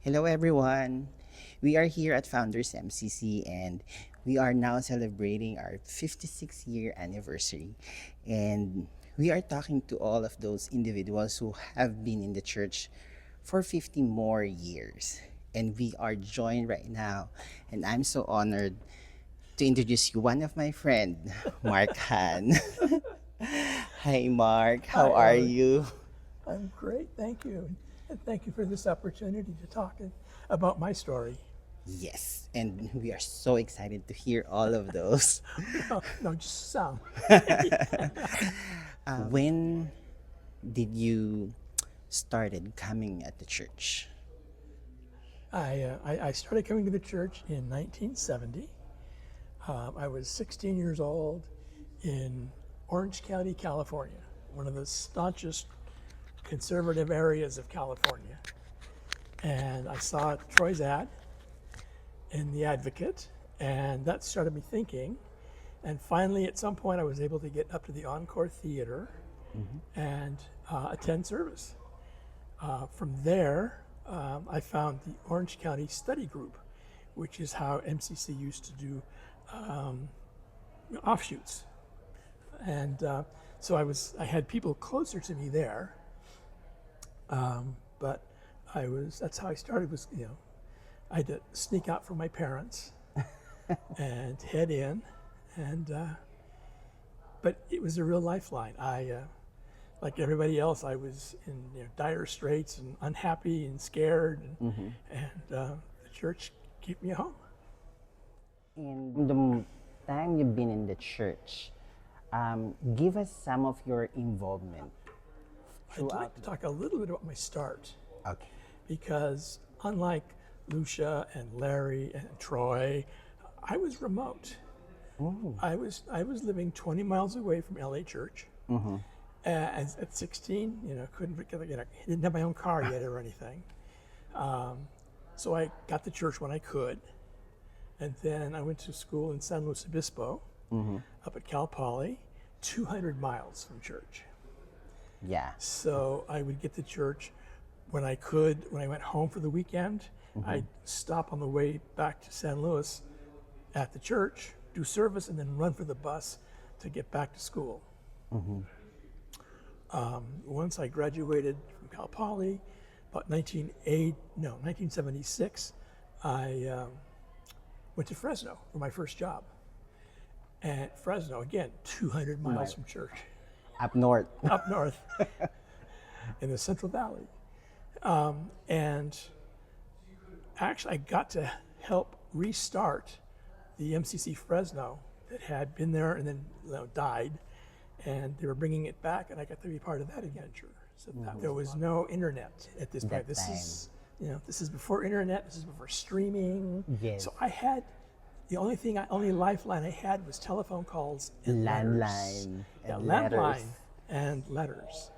Hello, everyone. We are here at Founders MCC and we are now celebrating our 56-year anniversary. And we are talking to all of those individuals who have been in the church for 50 more years. And we are joined right now, and I'm so honored to introduce you one of my friend, MarkHahn. Hi, Mark. How Hi, are Eric. you? I'm great, thank you. And thank you for this opportunity to talk about my story. Yes, and we are so excited to hear all of those. No, just some. When did you started coming at the church? I started coming to the church in 1970. I was 16 years old in Orange County, California, one of the staunchest conservative areas of California. And I saw Troy's ad in The Advocate, and that started me thinking. And finally, at some point, I was able to get up to the Encore Theater and attend service. From there, I found the Orange County Study Group, which is how MCC used to do offshoots. And so I had people closer to me there, but that's how I started. I had to sneak out from my parents and head in, and but it was a real lifeline. Like everybody else, I was in dire straits and unhappy and scared, and the church kept me home. And the time you've been in the church, give us some of your involvement I'd throughout. like to talk a little bit about my start, Okay. because unlike Lucia and Larry and Troy, I was remote. I was living 20 miles away from LA Church. At 16, couldn't didn't have my own car yet or anything. So I got to church when I could, and then I went to school in San Luis Obispo, up at Cal Poly, 200 miles from church. Yeah. So I would get to church when I could. When I went home for the weekend, I'd stop on the way back to San Luis at the church, do service, and then run for the bus to get back to school. Once I graduated from Cal Poly, about 1976, I went to Fresno for my first job. And Fresno, again, 200 miles from church, Up north. up north in the Central Valley. And actually, I got to help restart the MCC Fresno that had been there and then died. And they were bringing it back, and I got to be part of that adventure. So there was no internet at this point. That time. This is before internet. This is before streaming. Yes. So I had the only lifeline I had was telephone calls and letters. Landline Yeah, and landline letters. and letters.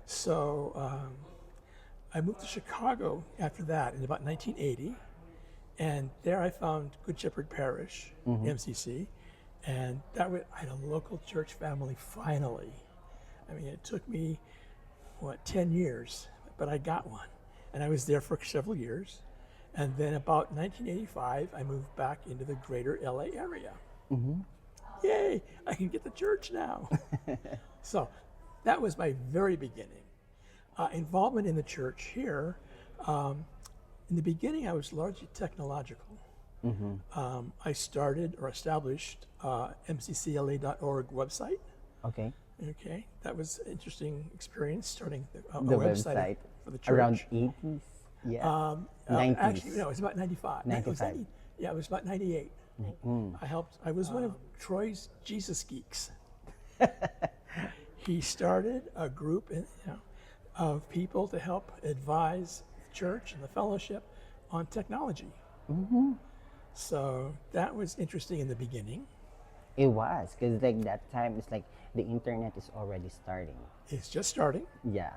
So I moved to Chicago after that in about 1980, and there I found Good Shepherd Parish, MCC, and I had a local church family finally. I mean, it took me 10 years, but I got one, and I was there for several years. And then about 1985, I moved back into the greater LA area. Yay, I can get to church now. So that was my very beginning. Involvement in the church here, in the beginning, I was largely technological. I started or established mccla.org website. Okay. Okay, that was an interesting experience, starting a The website website for the church. around 80s. Yeah. 90s. Actually, no, it was about 95. 95. It was about 98. I was one of Troy's Jesus geeks. He started a group of people to help advise the church and the fellowship on technology. So that was interesting in the beginning. It was, because like that time, it's like the internet is already starting. It's just starting. Yeah.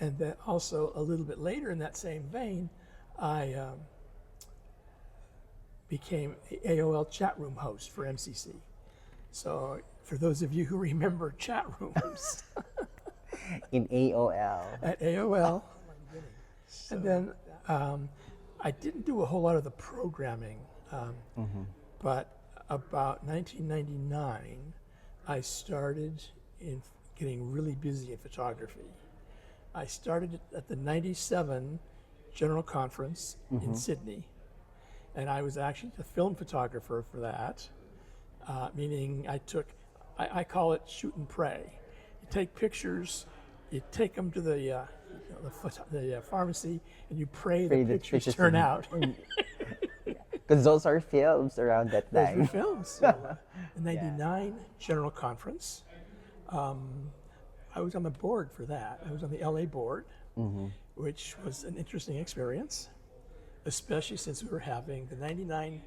And then also a little bit later in that same vein, I became a AOL chat room host for MCC. So for those of you who remember chat rooms In AOL. at AOL, And then I didn't do a whole lot of the programming, but about 1999, I started in getting really busy in photography. I started at the 97 General Conference in Sydney, and I was actually the film photographer for that, meaning I call it shoot and pray. You take pictures, you take them to the pharmacy, and you pray the pictures turn out. Because those are films around that Those time. were films. So, the 99 General Conference, I was on the board for that. I was on the LA board, which was an interesting experience, especially since we were having the 99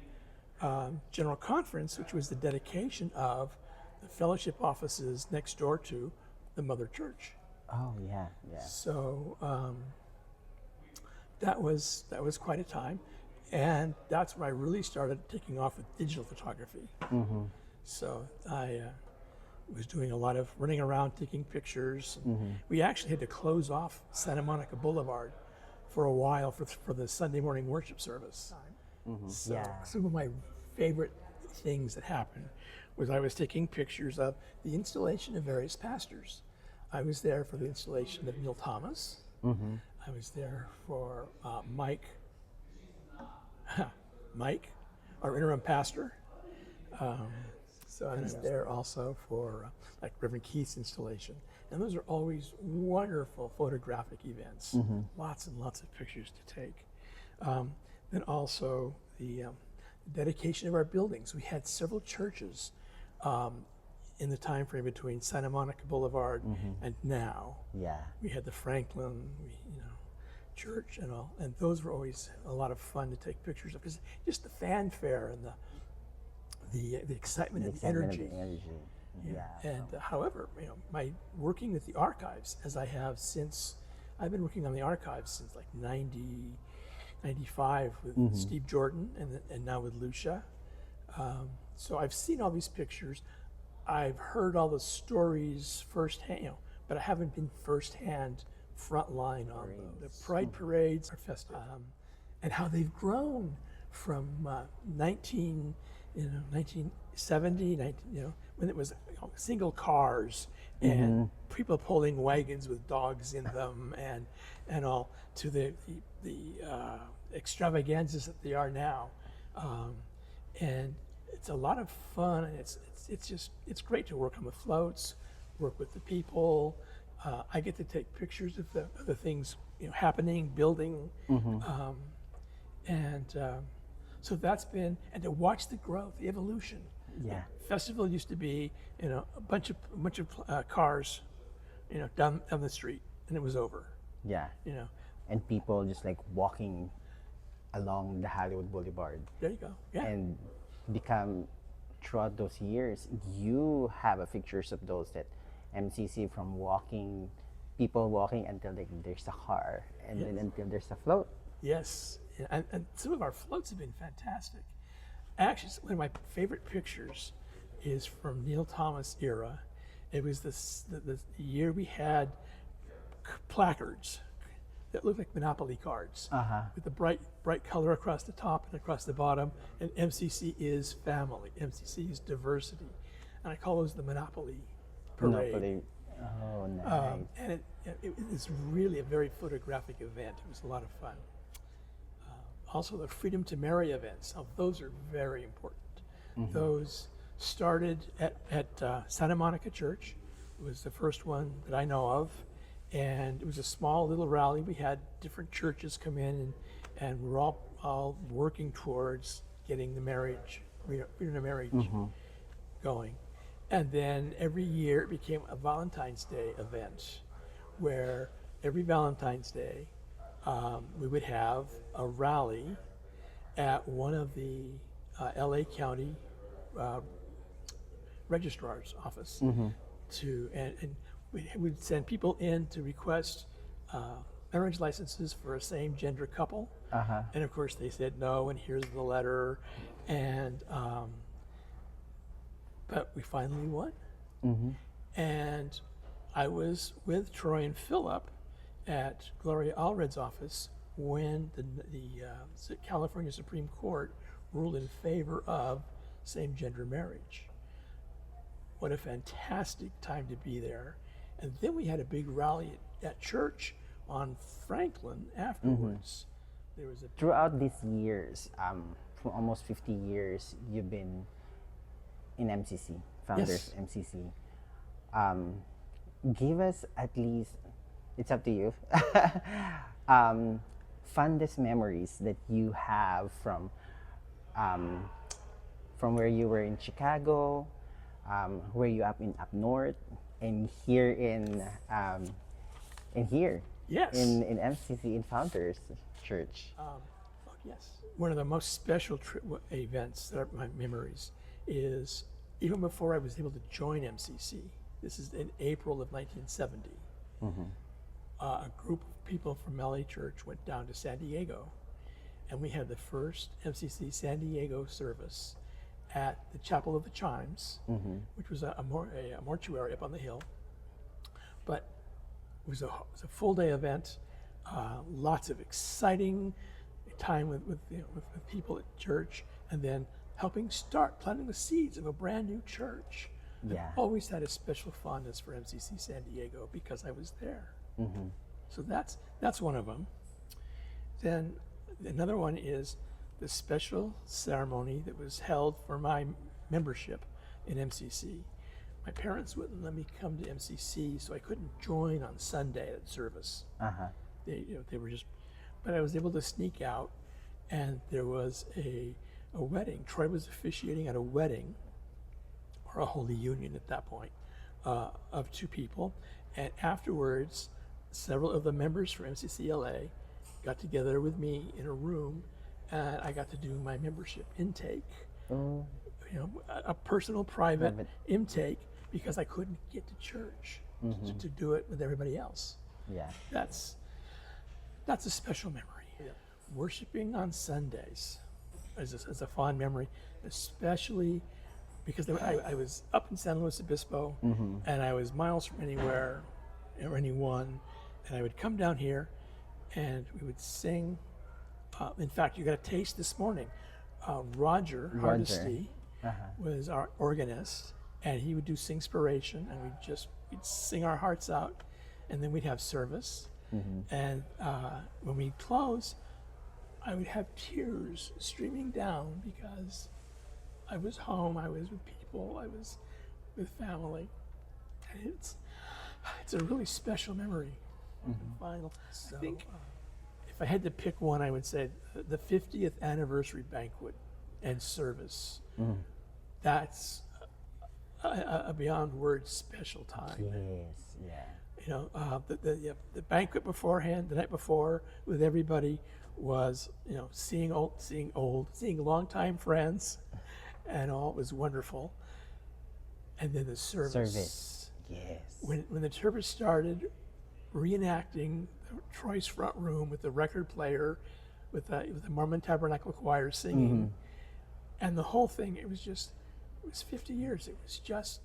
General Conference, which was the dedication of the fellowship offices next door to the Mother Church. Oh yeah, yeah. So that was quite a time, and that's when I really started taking off with digital photography. So I was doing a lot of running around taking pictures. We actually had to close off Santa Monica Boulevard for a while for the Sunday morning worship service. So Yeah. some of my favorite things that happened was I was taking pictures of the installation of various pastors. I was there for the installation of Neil Thomas. I was there for Mike, our interim pastor. So I was there also for like Reverend Keith's installation. And those are always wonderful photographic events. Lots and lots of pictures to take. Then also the dedication of our buildings. We had several churches in the time frame between Santa Monica Boulevard and now. Yeah. We had the Franklin, church and all, and those were always a lot of fun to take pictures of, because just the fanfare and the excitement and the energy. Yeah. And however, my working with the archives, as I have since, I've been working on the archives since like 95 with Steve Jordan and now with Lucia. So I've seen all these pictures. I've heard all the stories firsthand, but I haven't been firsthand front line on them. The Pride parades are festive, and how they've grown from 1970, when it was single cars and people pulling wagons with dogs in them and all, to the extravaganzas that they are now. And it's a lot of fun, and it's great to work on the floats, work with the people. I get to take pictures of the things happening, building, so that's been, and to watch the growth, the evolution. Yeah. Festival used to be a bunch of cars, down the street, and it was over. Yeah. And people just like walking along the Hollywood Boulevard. There you go. Yeah. And throughout those years, you have pictures of those that MCC from people walking until like there's a car, and then until there's a float. Yes, and some of our floats have been fantastic. Actually, one of my favorite pictures is from Neil Thomas era. It was the year we had placards that looked like Monopoly cards with the bright color across the top and across the bottom. And MCC is family. MCC is diversity, and I call those the Monopoly parade. Monopoly. Oh, nice. And it was really a very photographic event. It was a lot of fun. Also, the Freedom to Marry events. Those are very important. Those started at Santa Monica Church. It was the first one that I know of. And it was a small little rally. We had different churches come in, and we're all working towards getting the marriage, freedom of marriage going. And then every year it became a Valentine's Day event, where every Valentine's Day we would have a rally at one of the LA County registrar's office and we'd send people in to request marriage licenses for a same gender couple. And of course they said no, and here's the letter. And but we finally won. And I was with Troy and Philip at Gloria Allred's office when California Supreme Court ruled in favor of same-gender marriage. What a fantastic time to be there. And then we had a big rally at church on Franklin afterwards. There was a Throughout these years, for almost 50 years, you've been in MCC, Founders MCC. Give us at least, it's up to you, fondest memories that you have from where you were in Chicago, where you up north, and here in here Yes. in MCC in Founders Church. Yes. One of the most special events that are my memories is even before I was able to join MCC. This is in April of 1970. A group of people from LA Church went down to San Diego, and we had the first MCC San Diego service at the Chapel of the Chimes, which was a mortuary up on the hill. But it was a full day event, lots of exciting time with people at church, and then helping planting the seeds of a brand new church. Yeah. I've always had a special fondness for MCC San Diego because I was there. So that's one of them. Then another one is the special ceremony that was held for my membership in MCC. My parents wouldn't let me come to MCC, so I couldn't join on Sunday at service. They were just, but I was able to sneak out, and there was a wedding. Troy was officiating at a wedding, or a holy union at that point, of two people. And afterwards, several of the members from MCC LA got together with me in a room, and I got to do my membership intake. A personal, private intake, because I couldn't get to church to do it with everybody else. Yeah. That's a special memory. Worshiping on Sundays is a fond memory, especially because I was up in San Luis Obispo, and I was miles from anywhere or anyone, and I would come down here, and we would sing. In fact, you got a taste this morning. Roger Hardesty was our organist, and he would do Singspiration, and we'd sing our hearts out, and then we'd have service. And when we close, I would have tears streaming down because I was home, I was with people, I was with family. And it's a really special memory. Final. So, I think if I had to pick one, I would say the 50th anniversary banquet and service. That's a beyond words special time. Yes, yeah. The banquet beforehand, the night before, with everybody was, seeing longtime friends, and all. It was wonderful. And then the service. Yes. When the service started, reenacting Troy's front room with the record player, with the Mormon Tabernacle Choir singing, and the whole thing. It was 50 years. It was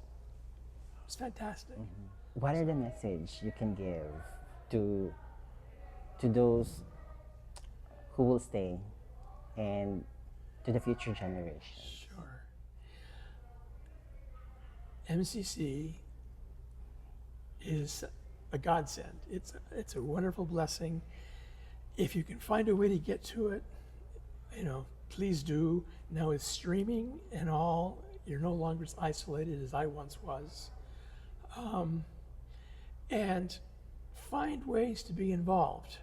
fantastic. What are the message you can give to those who will stay and to the future generation? Sure. MCC is a godsend. It's a wonderful blessing. If you can find a way to get to it, please do. Now with streaming and all, you're no longer as isolated as I once was. And find ways to be involved.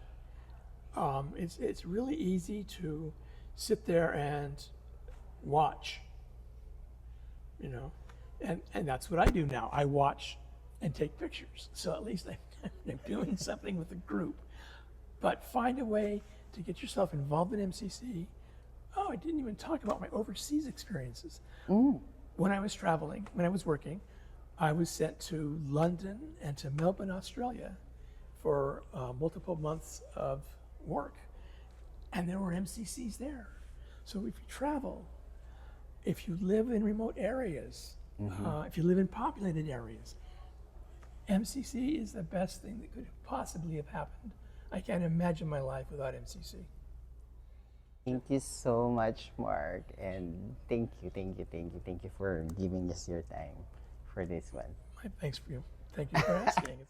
It's really easy to sit there and watch, and that's what I do now. I watch and take pictures. So at least I'm doing something with the group. But find a way to get yourself involved in MCC. Oh, I didn't even talk about my overseas experiences. When I was traveling, when I was working, I was sent to London and to Melbourne, Australia for multiple months of work. And there were MCCs there. So if you travel, if you live in remote areas, if you live in populated areas, MCC is the best thing that could possibly have happened. I can't imagine my life without MCC. Thank you so much, Mark, and thank you for giving us your time for this one. My thanks for you. Thank you for asking.